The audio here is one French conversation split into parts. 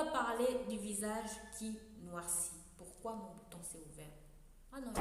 va parler du visage qui noircit. Pourquoi mon bouton s'est ouvert? Ah non.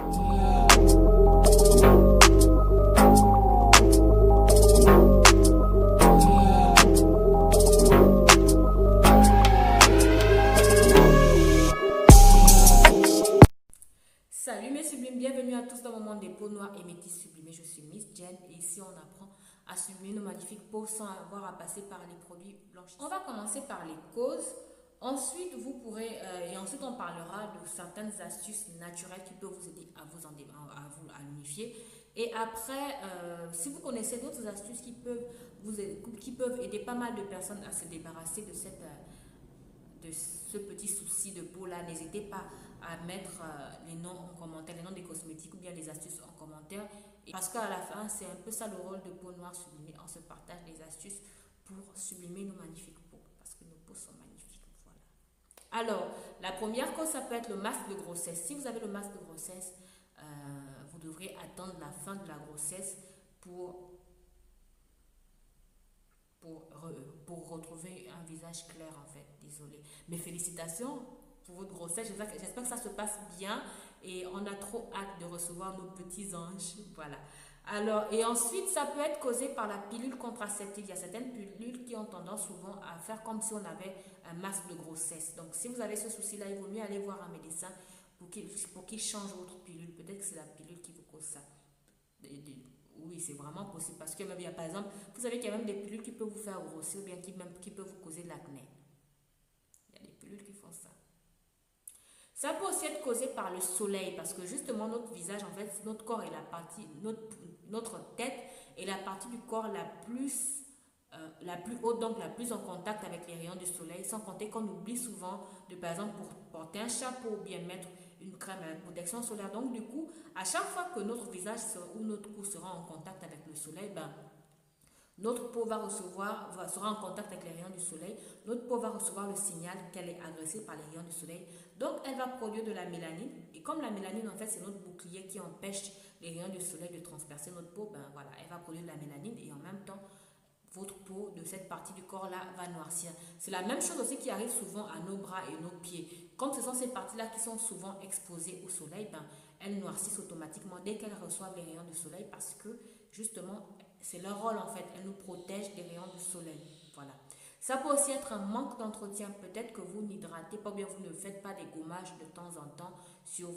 Salut mes sublimes, bienvenue à tous dans mon monde des peaux noires et métis sublimées. Je suis Miss Jen et ici on apprend à sublimer nos magnifiques peaux sans avoir à passer par les produits blanchissants. On va commencer par les causes. Ensuite, vous pourrez, et ensuite on parlera de certaines astuces naturelles qui peuvent vous aider à à l'unifier. Et après, si vous connaissez d'autres astuces qui peuvent aider pas mal de personnes à se débarrasser de ce petit souci de peau là, n'hésitez pas à mettre les noms en commentaire, les noms des cosmétiques ou bien les astuces en commentaire. Parce qu'à la fin, c'est un peu ça le rôle de peau noire sublimée. On se partage des astuces pour sublimer nos magnifiques peaux. Parce que nos peaux sont magnifiques. Voilà. Alors, la première cause, ça peut être le masque de grossesse. Si vous avez le masque de grossesse, vous devrez attendre la fin de la grossesse pour pour retrouver un visage clair en fait. Désolée. Mais félicitations pour votre grossesse. J'espère que ça se passe bien et on a trop hâte de recevoir nos petits anges. Voilà. Alors, et ensuite, ça peut être causé par la pilule contraceptive. Il y a certaines pilules qui ont tendance souvent à faire comme si on avait un masque de grossesse. Donc, si vous avez ce souci-là, il vaut mieux aller voir un médecin pour qu'il change votre pilule. Peut-être que c'est la pilule qui vous cause ça. Oui, c'est vraiment possible parce que même il y a par exemple, vous savez qu'il y a même des pilules qui peuvent vous faire grossir ou bien qui peuvent vous causer de l'acné. Il y a des pilules qui font ça. Ça peut aussi être causé par le soleil parce que justement notre visage, en fait, notre corps est notre tête est la partie du corps la plus haute, donc la plus en contact avec les rayons du soleil, sans compter qu'on oublie souvent de, par exemple, pour porter un chapeau ou bien mettre une crème à protection solaire. Donc, du coup, à chaque fois que notre visage ou notre cou sera en contact avec le soleil, ben, notre peau sera en contact avec les rayons du soleil. Notre peau va recevoir le signal qu'elle est agressée par les rayons du soleil. Donc, elle va produire de la mélanine. Et comme la mélanine, en fait, c'est notre bouclier qui empêche les rayons du soleil de transpercer notre peau, ben voilà, elle va produire de la mélanine et en même temps, votre peau de cette partie du corps là va noircir. C'est la même chose aussi qui arrive souvent à nos bras et nos pieds. Comme ce sont ces parties là qui sont souvent exposées au soleil, ben, elles noircissent automatiquement dès qu'elles reçoivent les rayons du soleil parce que justement c'est leur rôle en fait, elles nous protègent des rayons du soleil. Voilà. Ça peut aussi être un manque d'entretien. Peut-être que vous n'hydratez pas bien, vous ne faites pas des gommages de temps en temps sur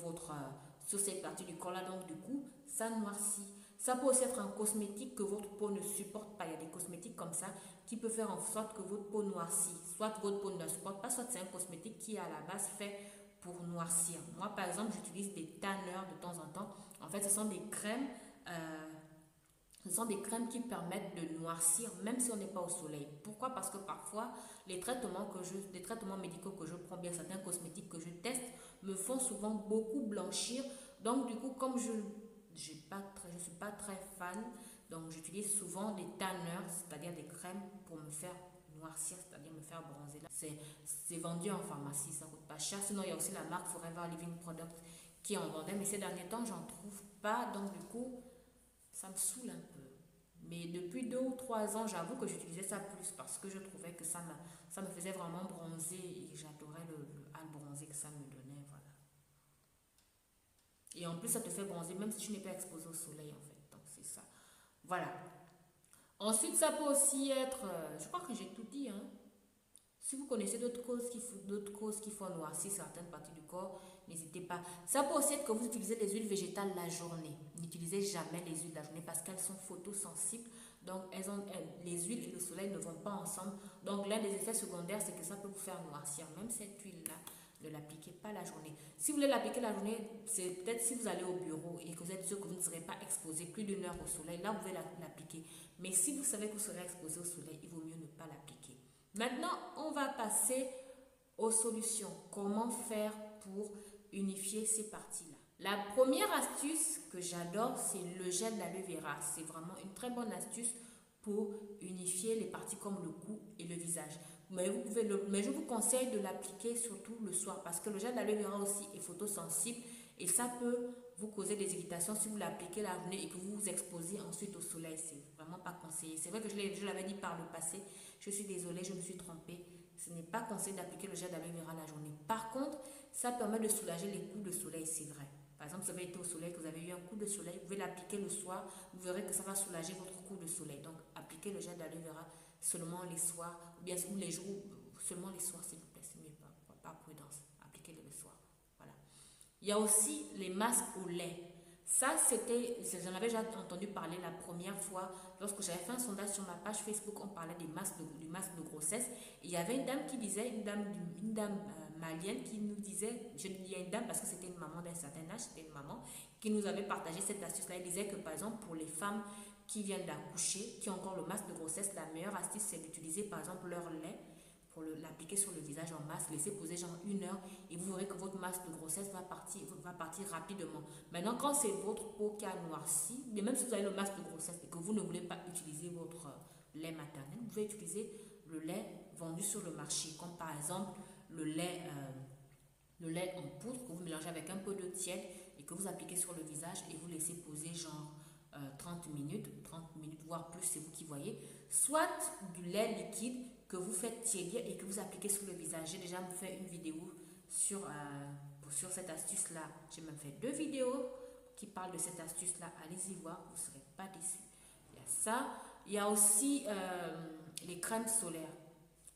cette partie du corps là, donc du coup ça noircit. Ça peut aussi être un cosmétique que votre peau ne supporte pas. Il y a des cosmétiques comme ça qui peuvent faire en sorte que votre peau noircit. Soit votre peau ne la supporte pas, soit c'est un cosmétique qui est à la base fait pour noircir. Moi, par exemple, j'utilise des tanneurs de temps en temps. En fait, ce sont des crèmes qui permettent de noircir même si on n'est pas au soleil. Pourquoi? Parce que parfois, les traitements médicaux que je prends, bien certains cosmétiques que je teste, me font souvent beaucoup blanchir. Donc, du coup, comme je ne suis pas très fan, donc j'utilise souvent des tanneurs, c'est-à-dire des crèmes pour me faire noircir, c'est-à-dire me faire bronzer. C'est vendu en pharmacie, ça ne coûte pas cher. Sinon, il y a aussi la marque Forever Living Product qui en vendait, mais ces derniers temps, j'en trouve pas. Donc, du coup, ça me saoule un peu. Mais depuis 2 ou 3 ans, j'avoue que j'utilisais ça plus parce que je trouvais que ça me faisait vraiment bronzer et j'adorais le hâle bronzé que ça me donnait. Voilà. Et en plus, ça te fait bronzer même si tu n'es pas exposé au soleil en fait. Donc, c'est ça. Voilà. Ensuite, ça peut aussi être, je crois que j'ai tout dit, hein. Si vous connaissez d'autres causes qui font noircir certaines parties du corps, n'hésitez pas. Ça peut aussi être que vous utilisez les huiles végétales la journée. N'utilisez jamais les huiles la journée parce qu'elles sont photosensibles. Donc, les huiles et le soleil ne vont pas ensemble. Donc, l'un des effets secondaires, c'est que ça peut vous faire noircir. Même cette huile-là, ne l'appliquez pas la journée. Si vous voulez l'appliquer la journée, c'est peut-être si vous allez au bureau et que vous êtes sûr que vous ne serez pas exposé plus d'1 heure au soleil. Là, vous pouvez l'appliquer. Mais si vous savez que vous serez exposé au soleil, il vaut mieux ne pas l'appliquer. Maintenant, on va passer aux solutions. Comment faire pour unifier ces parties-là? La première astuce que j'adore, c'est le gel d'aloe vera. C'est vraiment une très bonne astuce pour unifier les parties comme le cou et le visage. Mais je vous conseille de l'appliquer surtout le soir parce que le gel d'aloe vera aussi est photosensible et ça peut vous causer des irritations si vous l'appliquez la journée et que vous vous exposez ensuite au soleil. C'est vraiment pas conseillé. C'est vrai que je l'avais dit par le passé. Je suis désolée, je me suis trompée. ce n'est pas conseillé d'appliquer le gel d'aloe vera la journée. Par contre, ça permet de soulager les coups de soleil, c'est vrai. Par exemple, vous avez été au soleil, que vous avez eu un coup de soleil, vous pouvez l'appliquer le soir, vous verrez que ça va soulager votre coup de soleil. Donc, appliquez le gel d'aloe vera seulement les soirs, ou bien ou les jours, seulement les soirs, s'il vous plaît, c'est mieux, par prudence. Appliquez-le le soir. Voilà. Il y a aussi les masques au lait. Ça, j'en avais déjà entendu parler la première fois. Lorsque j'avais fait un sondage sur ma page Facebook, on parlait du masque de grossesse. Et il y avait une dame qui disait, une dame malienne qui nous disait, je dis une dame parce que c'était une maman d'un certain âge, c'était une maman, qui nous avait partagé cette astuce-là. Elle disait que par exemple, pour les femmes qui viennent d'accoucher, qui ont encore le masque de grossesse, la meilleure astuce, c'est d'utiliser par exemple leur lait pour l'appliquer sur le visage en masque, laisser poser genre 1 heure et vous verrez que votre masque de grossesse va partir rapidement. Maintenant, quand c'est votre peau qui a noirci, mais même si vous avez le masque de grossesse et que vous ne voulez pas utiliser votre lait maternel, vous pouvez utiliser le lait vendu sur le marché, comme par exemple le lait en poudre que vous mélangez avec un peu d'eau tiède et que vous appliquez sur le visage et vous laissez poser genre 30 minutes, voire plus, c'est vous qui voyez. Soit du lait liquide que vous faites tiédir et que vous appliquez sur le visage. J'ai déjà fait une vidéo sur cette astuce-là. J'ai même fait 2 vidéos qui parlent de cette astuce-là. Allez-y voir, vous ne serez pas déçus. Il y a ça. Il y a aussi les crèmes solaires.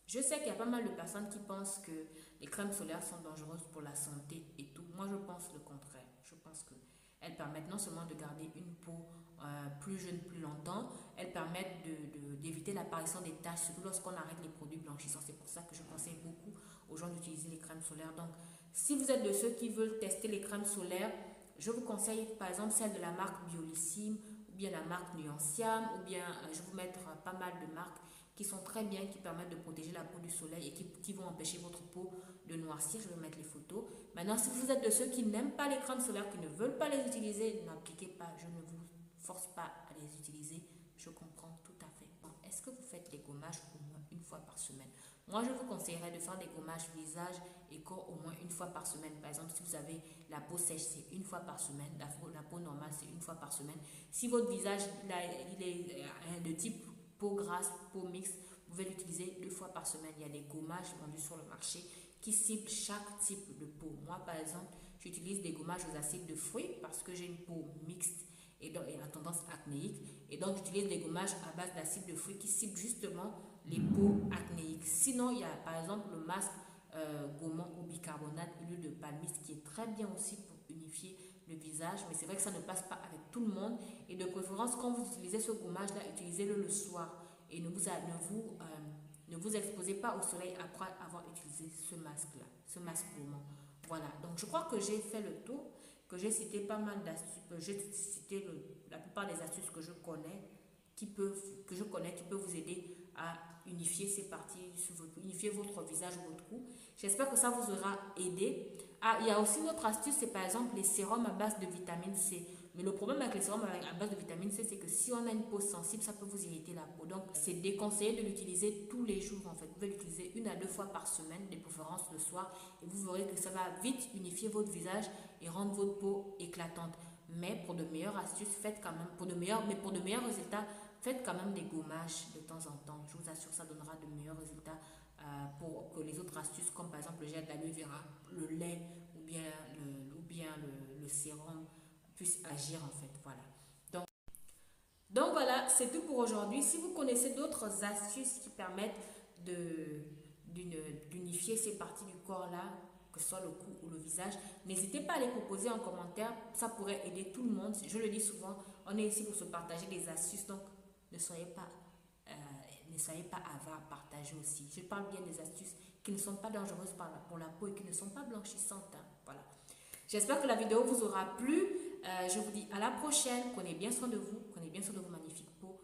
Je sais qu'il y a pas mal de personnes qui pensent que les crèmes solaires sont dangereuses pour la santé et tout. Moi, je pense le contraire. Je pense qu'elles permettent non seulement de garder une peau plus jeune plus longtemps, elles permettent d'éviter l'apparition des taches, surtout lorsqu'on arrête les produits blanchissants. C'est pour ça que je conseille beaucoup aux gens d'utiliser les crèmes solaires. Donc, si vous êtes de ceux qui veulent tester les crèmes solaires, je vous conseille par exemple celle de la marque Biolissime, ou bien la marque Nuanciam, ou bien je vais vous mettre pas mal de marques qui sont très bien, qui permettent de protéger la peau du soleil et qui vont empêcher votre peau de noircir. Je vais mettre les photos. Maintenant, si vous êtes de ceux qui n'aiment pas les crèmes solaires, qui ne veulent pas les utiliser, n'appliquez pas. Je ne vous force pas à les utiliser. Je comprends tout à fait. Bon, est-ce que vous faites les gommages au moins 1 fois par semaine? Moi, je vous conseillerais de faire des gommages visage et corps au moins 1 fois par semaine. Par exemple, si vous avez la peau sèche, c'est 1 fois par semaine. La peau normale, c'est 1 fois par semaine. Si votre visage il est de type peau grasse, peau mixte, vous pouvez l'utiliser 2 fois par semaine. Il y a des gommages vendus sur le marché qui ciblent chaque type de peau. Moi, par exemple, j'utilise des gommages aux acides de fruits parce que j'ai une peau mixte et à tendance acnéique. Et donc, j'utilise des gommages à base d'acide de fruits qui ciblent justement les peaux acnéiques. Sinon, il y a par exemple le masque gommant au bicarbonate et l'huile de palmiste qui est très bien aussi pour unifier le visage. Mais c'est vrai que ça ne passe pas avec tout le monde. Et de préférence, quand vous utilisez ce gommage-là, utilisez-le le soir. Et ne vous exposez pas au soleil après avoir utilisé ce masque-là, ce masque gommant. Voilà, donc je crois que j'ai fait le tour, que j'ai cité pas mal d'astuces, j'ai cité la plupart des astuces que je connais, qui peuvent vous aider à unifier ces parties, unifier votre visage ou votre cou. J'espère que ça vous aura aidé. Ah, il y a aussi une autre astuce, c'est par exemple les sérums à base de vitamine C. Mais le problème avec les sérums à base de vitamine C, c'est que si on a une peau sensible, ça peut vous irriter la peau. Donc, c'est déconseillé de l'utiliser tous les jours en fait. Vous pouvez l'utiliser 1 à 2 fois par semaine, de préférence le soir, et vous verrez que ça va vite unifier votre visage et rendre votre peau éclatante. Mais pour de meilleures astuces, faites quand même, pour de meilleurs résultats, faites quand même des gommages de temps en temps. Je vous assure, ça donnera de meilleurs résultats pour que les autres astuces, comme par exemple le gel d'aloe vera, le lait ou bien le sérum, puissent agir en fait. Voilà. Donc voilà, c'est tout pour aujourd'hui. Si vous connaissez d'autres astuces qui permettent d'unifier ces parties du corps là, que ce soit le cou ou le visage, n'hésitez pas à les proposer en commentaire. Ça pourrait aider tout le monde. Je le dis souvent, on est ici pour se partager des astuces. Donc ne soyez pas avares, partagez aussi. Je parle bien des astuces qui ne sont pas dangereuses pour la peau et qui ne sont pas blanchissantes. Hein. Voilà. J'espère que la vidéo vous aura plu. Je vous dis à la prochaine. Prenez bien soin de vous. Prenez bien soin de vos magnifiques peaux.